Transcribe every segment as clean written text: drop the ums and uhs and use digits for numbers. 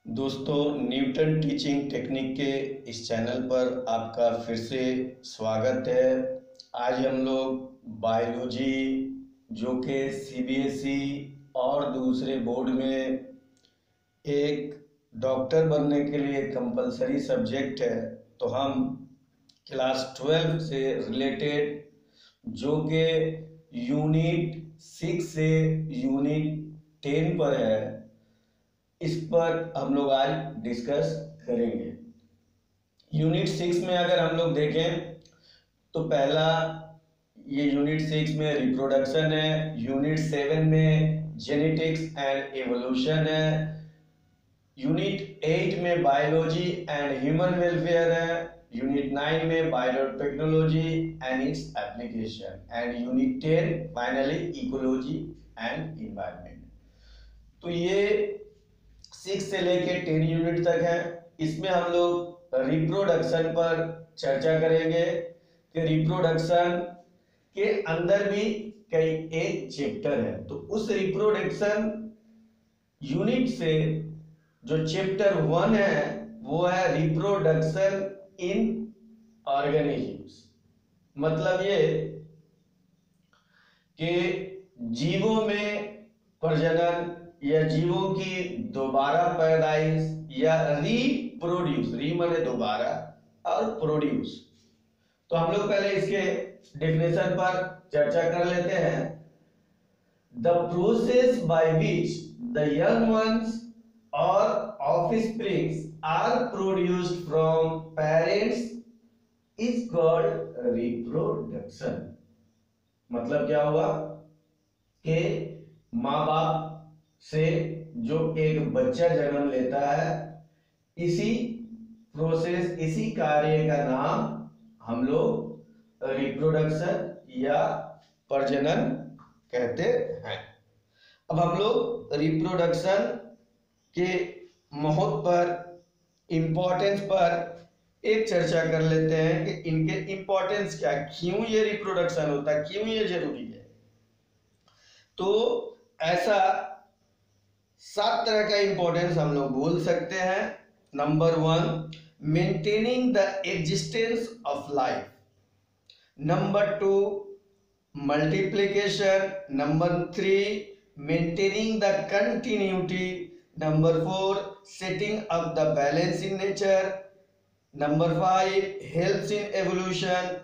दोस्तों, Newton teaching technique के इस चैनल पर आपका फिर से स्वागत है। आज हम लोग बायोलॉजी, जो कि सीबीएसई और दूसरे बोर्ड में एक डॉक्टर बनने के लिए कंपलसरी सब्जेक्ट है, तो हम क्लास 12 से रिलेटेड, जो कि यूनिट 6 से यूनिट 10 पर है, इस पर हम लोग आज डिस्कस करेंगे। यूनिट 6 में अगर हम लोग देखें तो पहला ये यूनिट 6 में रिप्रोडक्शन है, यूनिट 7 में जेनेटिक्स एंड एवोल्यूशन है, यूनिट 8 में बायोलॉजी एंड ह्यूमन वेलफेयर है, यूनिट 9 में biotechnology and its application, and unit 10 finally ecology and environment. तो ये 6 से लेके 10 यूनिट तक है। इसमें हम लोग रिप्रोडक्शन पर चर्चा करेंगे कि रिप्रोडक्शन के अंदर भी कई एक चैप्टर है, तो उस रिप्रोडक्शन यूनिट से जो चैप्टर 1 है वो है रिप्रोडक्शन इन ऑर्गेनिजम्स। मतलब ये कि जीवों में प्रजनन या जीवों की दोबारा पैदाइश या रीप्रोड्यूस, री माने दोबारा और प्रोड्यूस। तो हम लोग पहले इसके डेफिनेशन पर चर्चा कर लेते हैं। The process by which the young ones और offsprings are produced from parents is called reproduction. मतलब क्या हुआ कि माँ बाप से जो एक बच्चा जन्म लेता है, इसी प्रोसेस, इसी कार्य का नाम हम लोग रिप्रोडक्शन या प्रजनन कहते हैं। अब हम लोग रिप्रोडक्शन के महत्व पर, इंपॉर्टेंस पर एक चर्चा कर लेते हैं कि इनके इंपॉर्टेंस क्या, क्यों ये रिप्रोडक्शन होता है, क्यों ये जरूरी है। तो ऐसा 7 तरह का इंपॉर्टेंस हम लोग बोल सकते हैं। Number 1, maintaining the existence of life. Number 2, multiplication. Number 3, maintaining the continuity. Number 4, setting up the balance in nature. Number 5, health in evolution.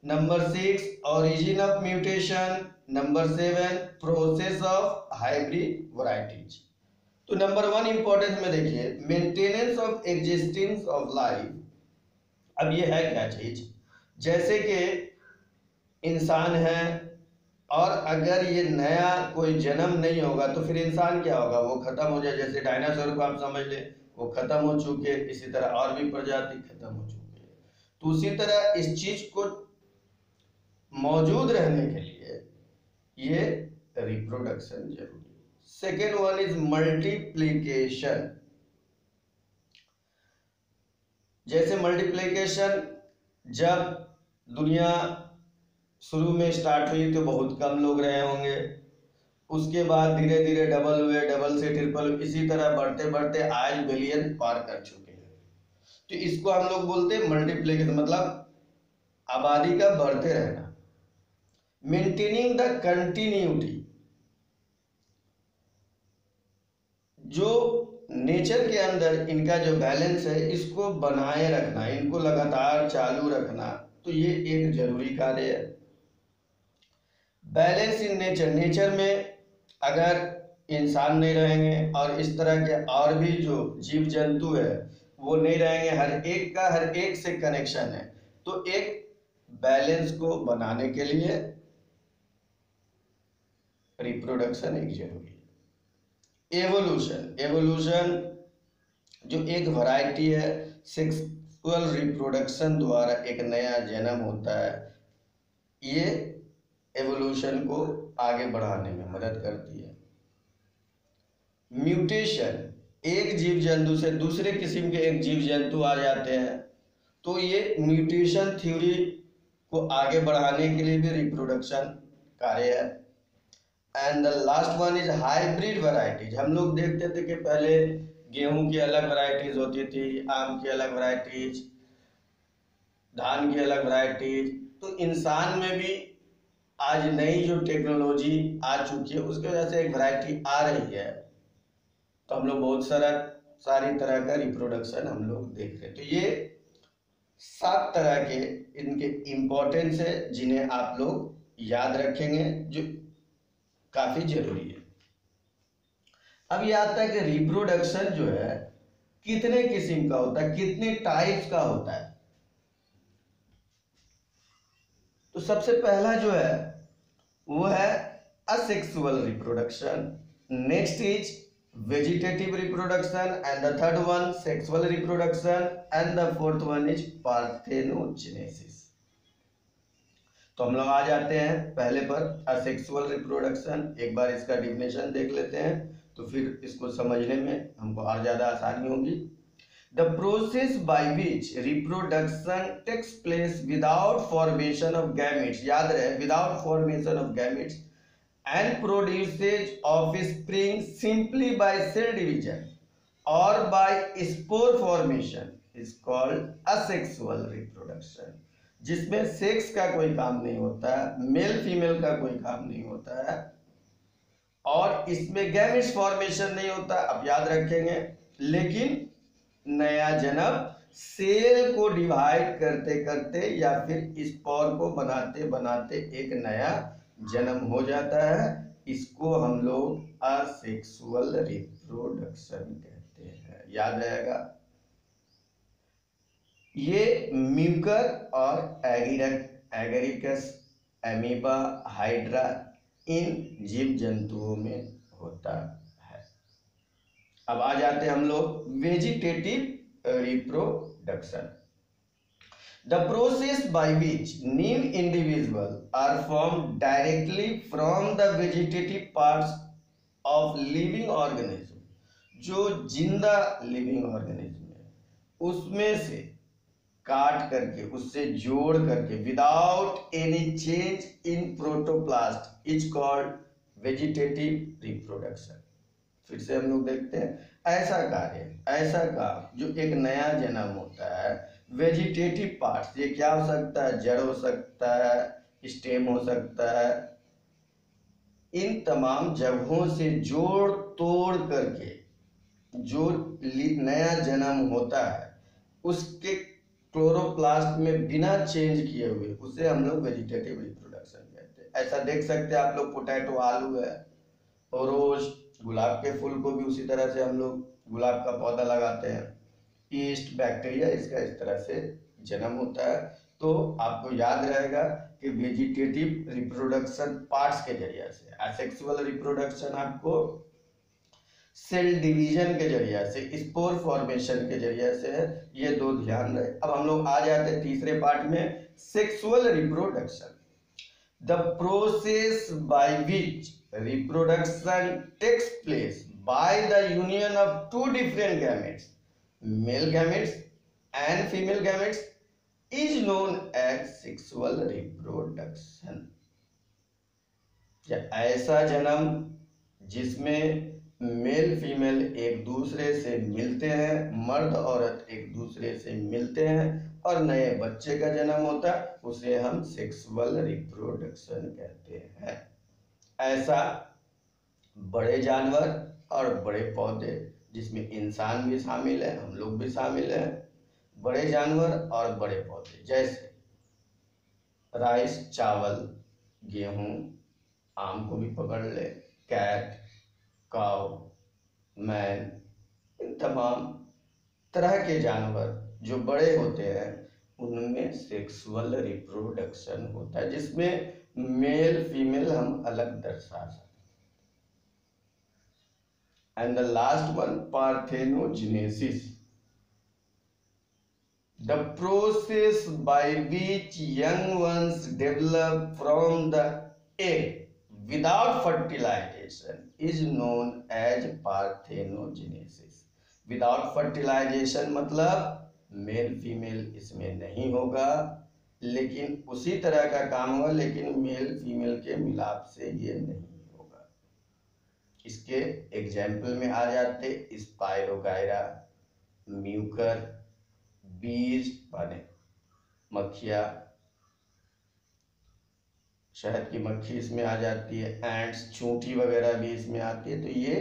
Number 6, origin of mutation. Number 7, process of hybrid varieties. तो number 1 importance में देखिए, maintenance of existence of life. अब ये है क्या चीज, जैसे कि इंसान है और अगर ये नया कोई जन्म नहीं होगा तो फिर इंसान क्या होगा, वो खत्म हो जाए। जैसे डायनासोर को आप समझ ले, वो खत्म हो चुके, इसी तरह और भी प्रजाति खत्म हो चुकी है। तो उसी तरह इस चीज को मौजूद रहने के लिए ये रिप्रोडक्शन जरूरी है। Second one is multiplication. जैसे मल्टीप्लिकेशन, जब दुनिया शुरू में स्टार्ट हुई तो बहुत कम लोग रहे होंगे, उसके बाद धीरे धीरे डबल हुए, डबल से ट्रिपल, इसी तरह बढ़ते बढ़ते आज बिलियन पार कर चुके हैं। तो इसको हम लोग बोलते हैं मल्टीप्लिकेशन, मतलब आबादी का बढ़ते रहना। मेंटेनिंग द कंटिन्यूटी, जो नेचर के अंदर इनका जो बैलेंस है इसको बनाए रखना, इनको लगातार चालू रखना, तो ये एक जरूरी कार्य है। बैलेंस इन नेचर, नेचर में अगर इंसान नहीं रहेंगे और इस तरह के और भी जो जीव जंतु है वो नहीं रहेंगे, हर एक का हर एक से कनेक्शन है, तो एक बैलेंस को बनाने के लिए रिप्रोडक्शन एक जरूरी है। एवोल्यूशन, एवोल्यूशन जो एक वैरायटी है, सेक्सुअल रिप्रोडक्शन द्वारा एक नया जन्म होता है, ये एवोल्यूशन को आगे बढ़ाने में मदद करती है। म्यूटेशन, एक जीव जंतु से दूसरे किस्म के एक जीव जंतु आ जाते हैं, तो ये म्यूटेशन थ्योरी को आगे बढ़ाने के लिए भी रिप्रोडक्शन कार्य है। And the last one is hybrid varieties. हम लोग देखते थे कि पहले गेहूं की अलग वैरायटीज होती थी, आम की अलग वैरायटीज, धान की अलग वैरायटीज। तो इंसान में भी आज नई जो टेक्नोलॉजी आ चुकी है उसकी वजह से एक वैरायटी आ रही है, तो हम लोग बहुत सारी तरह का रिप्रोडक्शन हम लोग देख रहे हैं। तो ये 7 तरह के इनके इम्पोर्टेंस है जिन्हें आप लोग याद रखेंगे, जो काफी जरूरी है। अब ये आता है कि रिप्रोडक्शन जो है कितने किस्म का होता है, कितने टाइप्स का होता है। तो सबसे पहला जो है वो है asexual reproduction, next is vegetative reproduction, and the third one sexual reproduction, and the fourth one is parthenogenesis. तो हम लोग आ जाते हैं पहले पर असेक्सुअल रिप्रोडक्शन। एक बार इसका डिफिनेशन देख लेते हैं तो फिर इसको समझने में हमको और ज्यादा आसानी होगी। The process by which reproduction takes place without formation of gametes, याद रहे without formation of gametes, and produces offspring simply by cell division or by spore formation is called asexual reproduction, जिसमें सेक्स का कोई काम नहीं होता है, male female का कोई काम नहीं होता है, और इसमें गैमेट्स फॉर्मेशन नहीं होता, अब याद रखेंगे, लेकिन नया जन्म सेल को डिवाइड करते करते या फिर स्पोर को बनाते बनाते एक नया जन्म हो जाता है। इसको हम लोग असेक्सुअल रिप्रोडक्शन कहते हैं, याद रहेगा। ये म्यूकर और एगेरिकस, एमीबा, हाइड्रा इन जीव जंतुओं में होता है। अब आ जाते हैं हम लोग vegetative reproduction. The process by which new individual are form directly from the vegetative parts of living organism, जो जिंदा लिविंग ऑर्गेनिज्म है उसमें से काट करके, उससे जोड़ करके, without any change in protoplast is called vegetative reproduction. फिर से हम लोग देखते हैं, ऐसा कार्य, ऐसा काम जो एक नया जन्म होता है, वेजिटेटिव पार्ट्स, ये क्या हो सकता है, जड़ हो सकता है, स्टेम हो सकता है, इन तमाम जगहों से जोड़ तोड़ करके जो नया जन्म होता है उसके क्लोरोप्लास्ट में बिना चेंज किए हुए, उसे हम लोग वेजिटेटिव रिप्रोडक्शन कहते हैं। ऐसा देख सकते हैं आप लोग, पोटैटो आलू है, और रोज गुलाब के फूल को भी उसी तरह से हम लोग गुलाब का पौधा लगाते हैं, ईस्ट बैक्टीरिया इसका इस तरह से जन्म होता है। तो आपको याद रहेगा कि वेजिटेटिव रिप्रोडक्शन पार्ट्स के जरिए से, असेक्सुअल रिप्रोडक्शन आपको सेल डिवीजन के जरिए से, स्पोर फॉर्मेशन के जरिए से है, ये दो ध्यान रहे। अब हम लोग आ जाते हैं तीसरे पार्ट में, sexual reproduction. The process by which reproduction takes place by the union of two different gametes, male gametes and female gametes, is known as sexual reproduction। या ऐसा जन्म जिसमें मेल फीमेल एक दूसरे से मिलते हैं, मर्द औरत एक दूसरे से मिलते हैं और नए बच्चे का जन्म होता है, उसे हम सेक्सुअल रिप्रोडक्शन कहते हैं। ऐसा बड़े जानवर और बड़े पौधे, जिसमें इंसान भी शामिल है, हम लोग भी शामिल हैं, बड़े जानवर और बड़े पौधे, जैसे राइस, चावल, गेहूं, आम को भी पकड़ ले, कैट, काऊ, मैन, इन तमाम तरह के जानवर जो बड़े होते हैं उनमें सेक्सुअल रिप्रोडक्शन होता है, जिसमें मेल फीमेल हम अलग दर्शा सकते हैं। And the last one, parthenogenesis, the process by which young ones develop from the egg without fertilization is known as parthenogenesis। Without fertilization मतलब मेल फीमेल इसमें नहीं होगा, लेकिन उसी तरह का काम होगा, लेकिन मेल फीमेल के मिलाप से ये नहीं होगा। इसके एग्जाम्पल में आ जाते स्पाइरोगायरा, म्यूकर, बीज माने मक्खियाँ, शहद की मक्खी इसमें आ जाती है, एंड्स चूंटी वगैरह भी इसमें आती है। तो ये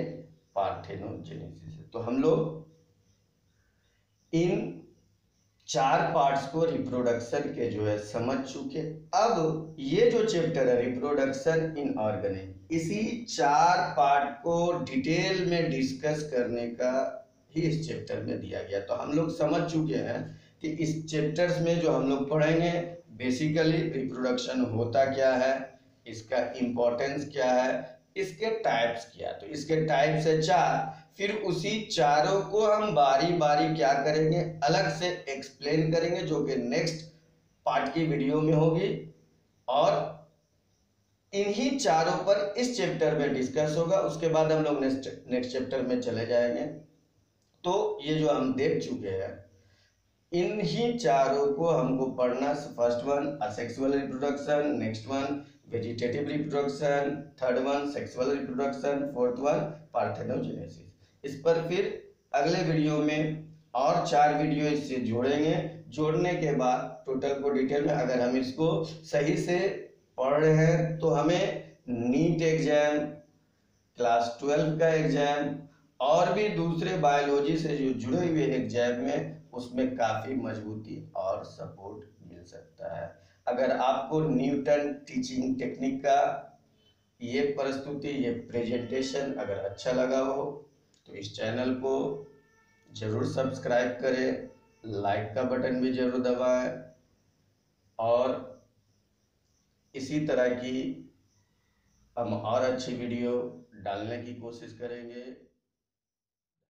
पार्थेनोजेनेसिस है। तो हम लोग इन 4 पार्ट्स को रिप्रोडक्शन के जो है समझ चुके। अब ये जो चैप्टर है रिप्रोडक्शन इन ऑर्गेनिज्म, इसी 4 पार्ट को डिटेल में डिस्कस करने का ही इस चैप्टर में दिया गया। तो हम लोग समझ चुके हैं कि इस चैप्टर्स में जो हम लोग पढ़ेंगे बेसिकली रिप्रोडक्शन होता क्या है, इसका इम्पोर्टेंस क्या है, इसके टाइप्स क्या है। तो इसके टाइप्स है 4। फिर उसी चारों को हम बारी बारी क्या करेंगे, अलग से एक्सप्लेन करेंगे, जो कि नेक्स्ट पार्ट की वीडियो में होगी। और इन्हीं चारों पर इस चैप्टर में डिस्कस होगा। उसके बाद हम लोग नेक्स्ट चैप्टर में चले जाएंगे। तो ये जो हम देख चुके हैं, इन्हीं चारों को हमको पढ़ना। First one asexual reproduction, next one vegetative reproduction, third one sexual reproduction, fourth one parthenogenesis. इस पर फिर अगले वीडियो में और 4 वीडियो इससे जोड़ेंगे। जोड़ने के बाद टोटल को डिटेल में अगर हम इसको सही से पढ़ रहे हैं तो हमें नीट एग्जाम, क्लास 12 का एग्जाम और भी दूसरे बायोलॉजी से जो जुड़े हुए एग्जाम में उसमें काफ़ी मजबूती और सपोर्ट मिल सकता है। अगर आपको न्यूटन टीचिंग टेक्निक का ये प्रस्तुति, ये प्रेजेंटेशन अगर अच्छा लगा हो तो इस चैनल को ज़रूर सब्सक्राइब करें, लाइक का बटन भी ज़रूर दबाएं और इसी तरह की हम और अच्छी वीडियो डालने की कोशिश करेंगे।